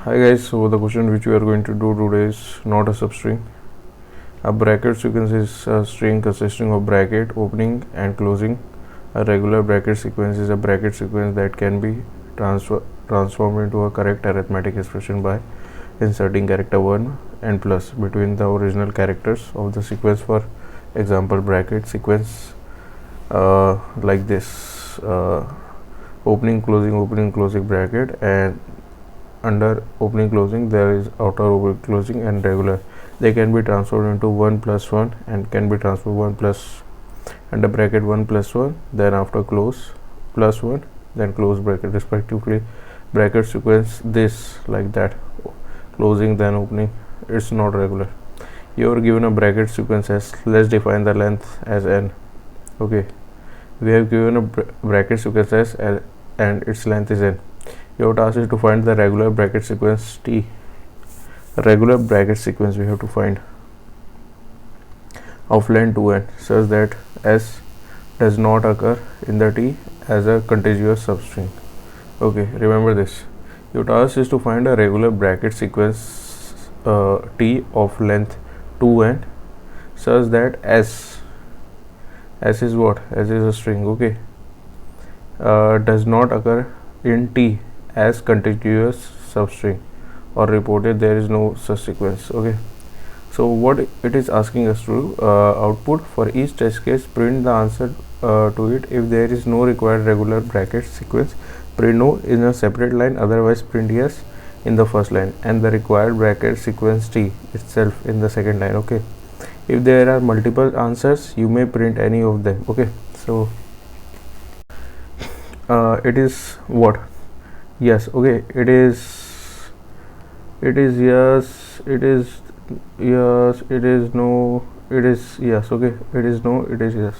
Hi guys, so the question which we are going to do today is not a substring. A bracket sequence is a string consisting of bracket opening and closing. A regular bracket sequence is a bracket sequence that can be transformed into a correct arithmetic expression by inserting character 1 and plus between the original characters of the sequence. For example, bracket sequence like this, opening closing bracket, and under opening closing there is outer opening closing and regular. They can be transformed into 1 plus 1 and can be transformed 1 plus under bracket 1 plus 1, then after close plus 1, then close bracket respectively. Bracket sequence this like that, closing then opening. It's not regular. You are given a bracket sequence as, let's define the length as n. Okay, we have given a bracket sequence as L and its length is n. Your task is to find the regular bracket sequence T. Regular bracket sequence we have to find of length 2n such that S does not occur in the T as a contiguous substring. Okay, remember this. Your task is to find a regular bracket sequence T of length 2n such that S is what? S is a string. Okay, does not occur in T as contiguous substring, or reported there is no such sequence. Okay, so what it is asking us to output for each test case, print the answer to it. If there is no required regular bracket sequence, print no in a separate line, otherwise print yes in the first line and the required bracket sequence T itself in the second line. Okay, if there are multiple answers, you may print any of them. Okay, so it is what? Yes. Okay, it is yes, it is yes, it is no, it is yes. Okay, it is no, it is yes.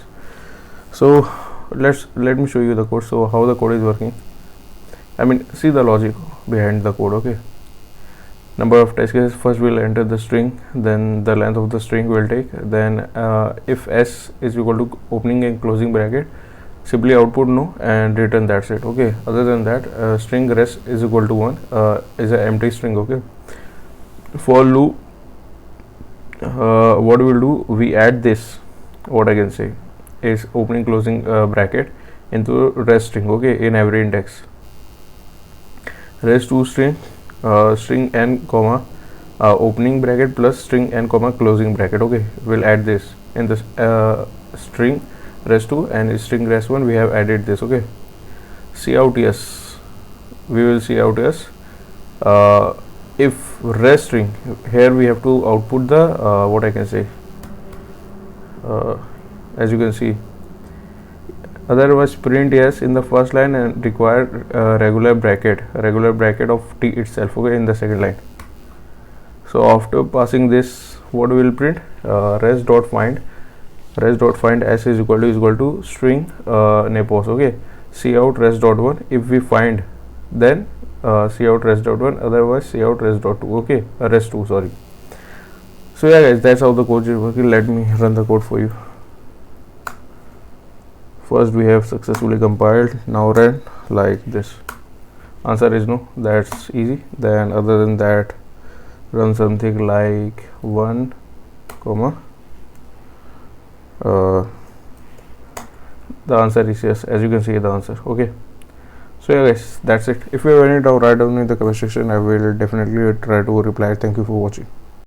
So let me show you the code. So how the code is working, I mean, see the logic behind the code. Okay, number of test cases, first we'll enter the string, then the length of the string will take, then if S is equal to opening and closing bracket, simply output no and return, that's it. Okay, other than that, string rest is equal to 1 is an empty string. Okay, for loop, what we'll do, we add this, what I can say is opening closing bracket into rest string. Okay, in every index, rest 2 string string n comma opening bracket plus string n comma closing bracket. Okay, we'll add this in this string rest 2 and string rest 1. We have added this. Okay, see out yes, we will see out yes. If rest string, here we have to output the what I can say, as you can see, otherwise print yes in the first line and require regular bracket of T itself. Okay, in the second line. So after passing this, what we will print, rest dot find S is equal to string nepos. Okay, see out rest dot 1. If we find, then see out rest dot 1, otherwise see out rest dot 2. Okay, rest 2, sorry. So yeah guys, that's how the code is working. Let me run the code for you. First we have successfully compiled, now run like this. Answer is no, that's easy. Then other than that, run something like 1 comma the answer is yes, as you can see the answer. Okay, so yeah guys, that's it. If you have any doubt, write down in the comment section. I will definitely try to reply. Thank you for watching.